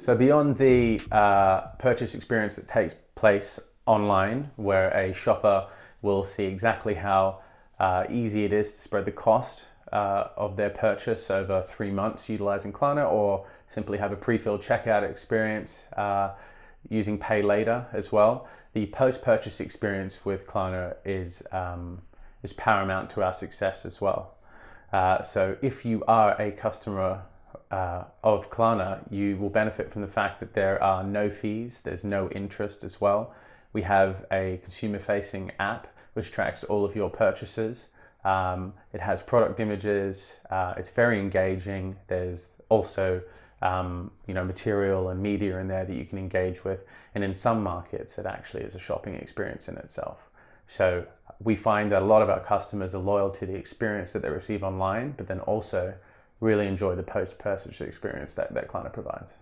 So beyond the purchase experience that takes place online, where a shopper will see exactly how easy it is to spread the cost of their purchase over 3 months utilizing Klarna, or simply have a pre-filled checkout experience using pay later as well. The post-purchase experience with Klarna is paramount to our success as well. So if you are a customer of Klarna, you will benefit from the fact that there are no fees, there's no interest as well. We have a consumer-facing app which tracks all of your purchases. It has product images, it's very engaging. There's also material and media in there that you can engage with. And in some markets, it actually is a shopping experience in itself. So we find that a lot of our customers are loyal to the experience that they receive online, but then also really enjoy the post-purchase experience that Klarna provides.